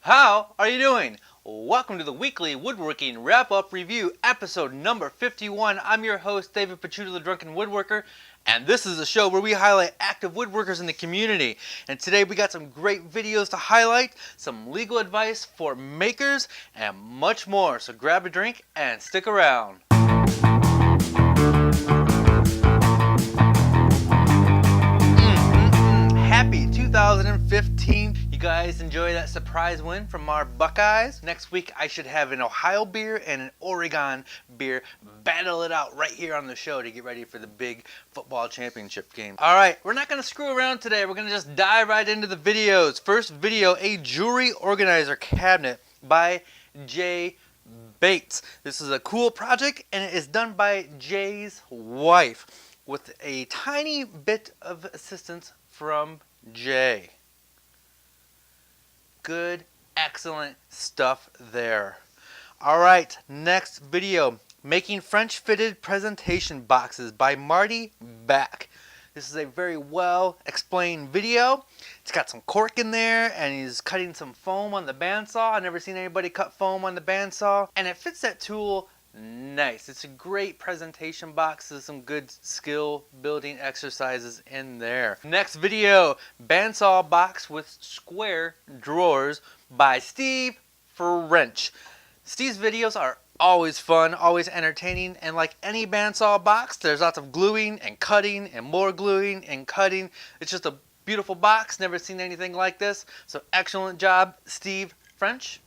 How are you doing? Welcome to the weekly woodworking wrap-up review, episode number 51. I'm your host, David Pachuta, the Drunken Woodworker, and this is a show where we highlight active woodworkers in the community. And today we got some great videos to highlight, some legal advice for makers, and much more. So grab a drink and stick around. Happy 2015. You guys enjoy that surprise win from our Buckeyes? Next week I should have an Ohio beer and an Oregon beer battle it out right here on the show to get ready for the big football championship game. Alright, we're not going to screw around today. We're going to just dive right into the videos. First video, a jewelry organizer cabinet by Jay Bates. This is a cool project and it is done by Jay's wife with a tiny bit of assistance from Jay. Good, excellent stuff there. Alright, next video. Making French fitted presentation boxes by Marty Backe. This is a very well explained video. It's got some cork in there and he's cutting some foam on the bandsaw. I've never seen anybody cut foam on the bandsaw. And it fits that tool nice. It's a great presentation box. There's some good skill building exercises in there. Next video, bandsaw box with square drawers by Steve French. Steve's videos are always fun, always entertaining, and like any bandsaw box, there's lots of gluing and cutting and more gluing and cutting. It's just a beautiful box. Never seen anything like this. So excellent job, Steve French.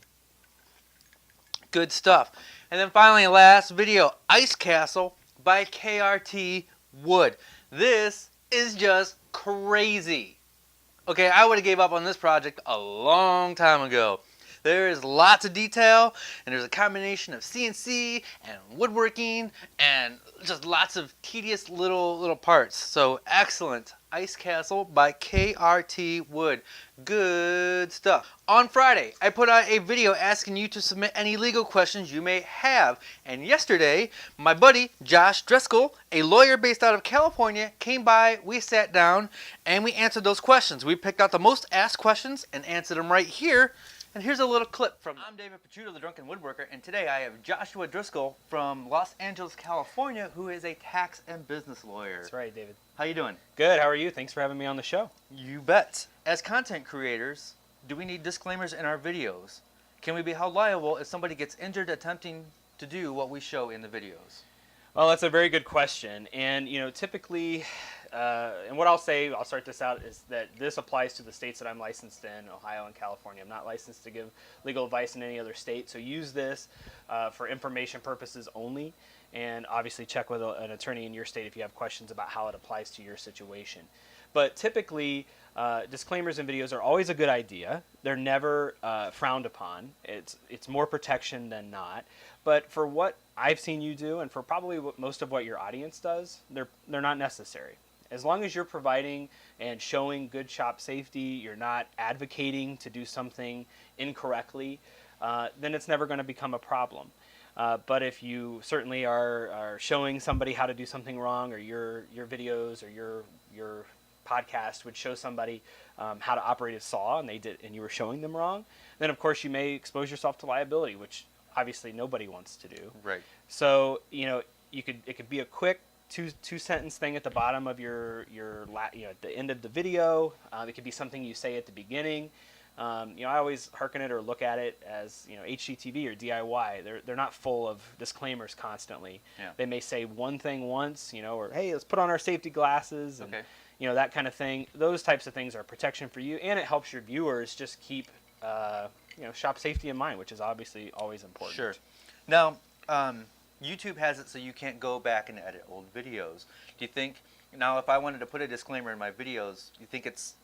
Good stuff. And then finally, last video, Ice Castle by KRT Wood. This is just crazy. Okay, I would have gave up on this project a long time ago. There is lots of detail, and there's a combination of CNC and woodworking, and just lots of tedious little parts. So excellent. Ice Castle by KRT Wood. Good stuff. On Friday, I put out a video asking you to submit any legal questions you may have. And yesterday, my buddy Josh Driscoll, a lawyer based out of California, came by, we sat down, and we answered those questions. We picked out the most asked questions and answered them right here. And here's a little clip from I'm David Pachuta, the Drunken Woodworker, and today I have Joshua Driscoll from Los Angeles, California, who is a tax and business lawyer. That's right, David. How you doing? Good. How are you? Thanks for having me on the show. You bet. As content creators, do we need disclaimers in our videos? Can we be held liable if somebody gets injured attempting to do what we show in the videos? Well, that's a very good question. And, typically, and what I'll say, I'll start this out, is that this applies to the states that I'm licensed in, Ohio and California. I'm not licensed to give legal advice in any other state. So use this for information purposes only. And obviously check with an attorney in your state if you have questions about how it applies to your situation. But typically, disclaimers in videos are always a good idea. They're never frowned upon. It's more protection than not. But for what I've seen you do, and for probably most of what your audience does, they're not necessary. As long as you're providing and showing good shop safety, you're not advocating to do something incorrectly, then it's never going to become a problem. But if you certainly are showing somebody how to do something wrong, or your videos or your podcast would show somebody how to operate a saw, and you were showing them wrong, then of course you may expose yourself to liability, which obviously nobody wants to do. Right. So it could be a quick two sentence thing at the bottom of your at the end of the video. It could be something you say at the beginning. I always hearken it or look at it as HGTV or DIY. They're not full of disclaimers constantly. Yeah. They may say one thing once, or hey, let's put on our safety glasses and that kind of thing. Those types of things are protection for you, and it helps your viewers just keep shop safety in mind, which is obviously always important. Sure. Now, YouTube has it so you can't go back and edit old videos. Do you think now if I wanted to put a disclaimer in my videos, you think it's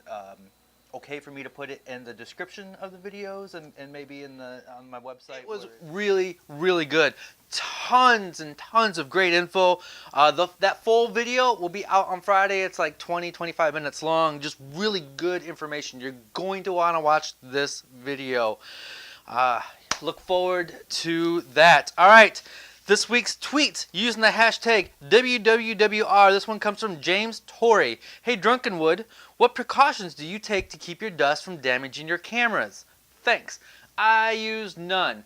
okay for me to put it in the description of the videos and maybe on my website? It was really, really good. Tons and tons of great info. That full video will be out on Friday. It's like 20-25 minutes long. Just really good information. You're going to want to watch this video. Look forward to that. All right. This week's tweet using the hashtag WWWR. This one comes from James Torrey. Hey Drunkenwood, what precautions do you take to keep your dust from damaging your cameras? Thanks. I use none.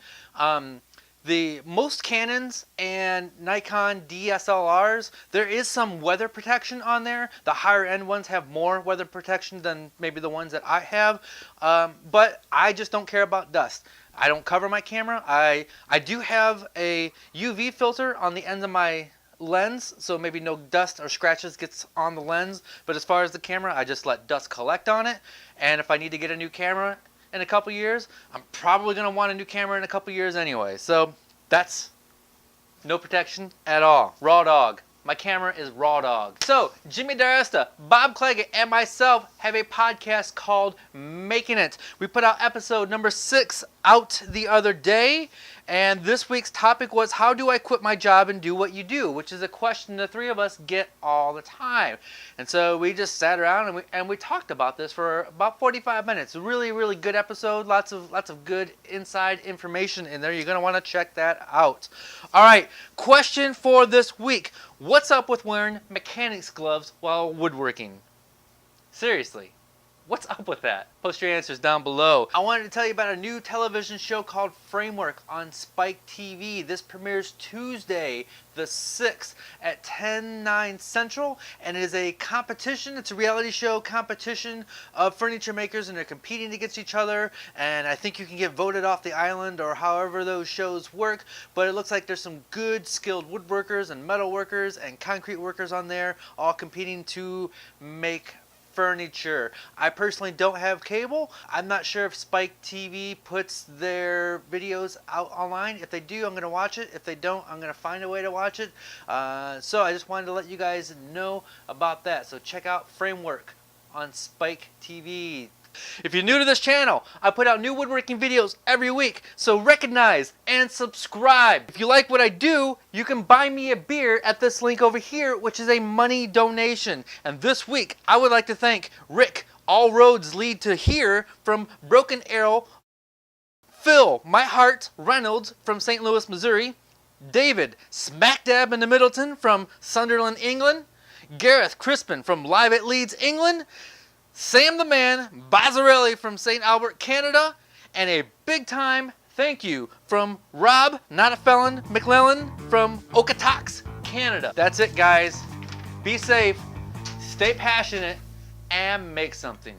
The most Canons and Nikon DSLRs, there is some weather protection on there. The higher end ones have more weather protection than maybe the ones that I have, but I just don't care about dust. I don't cover my camera. I do have a UV filter on the ends of my lens, so maybe no dust or scratches gets on the lens, but as far as the camera, I just let dust collect on it. And if I need to get a new camera in a couple years, I'm probably going to want a new camera in a couple years anyway. So that's no protection at all. Raw dog. My camera is raw dog. So Jimmy Diresta, Bob Clagett, and myself have a podcast called Making It. We put out episode number 6 out the other day, and this week's topic was, how do I quit my job and do what you do? Which is a question the three of us get all the time. And so we just sat around and we talked about this for about 45 minutes. Really, really good episode. Lots of good inside information in there. You're going to want to check that out. All right, question for this week. What's up with wearing mechanics gloves while woodworking? Seriously. What's up with that? Post your answers down below. I wanted to tell you about a new television show called Framework on Spike TV. This premieres Tuesday the 6th at 10/9 Central, and it is a competition. It's a reality show competition of furniture makers, and they're competing against each other, and I think you can get voted off the island or however those shows work, but it looks like there's some good skilled woodworkers and metal workers and concrete workers on there all competing to make furniture. I personally don't have cable. I'm not sure if Spike TV puts their videos out online. If they do, I'm going to watch it. If they don't, I'm going to find a way to watch it. So I just wanted to let you guys know about that. So check out Framework on Spike TV. If you're new to this channel, I put out new woodworking videos every week, so recognize and subscribe. If you like what I do, you can buy me a beer at this link over here, which is a money donation. And this week, I would like to thank Rick, all roads lead to here, from Broken Arrow, Phil, My Heart Reynolds from St. Louis, Missouri, David, smack dab in the Middleton from Sunderland, England, Gareth Crispin from Live at Leeds, England, Sam the Man Bazzarelli from St. Albert, Canada, and a big time thank you from Rob, not a felon, McClellan from Okotoks, Canada. That's it, guys. Be safe, stay passionate, and make something.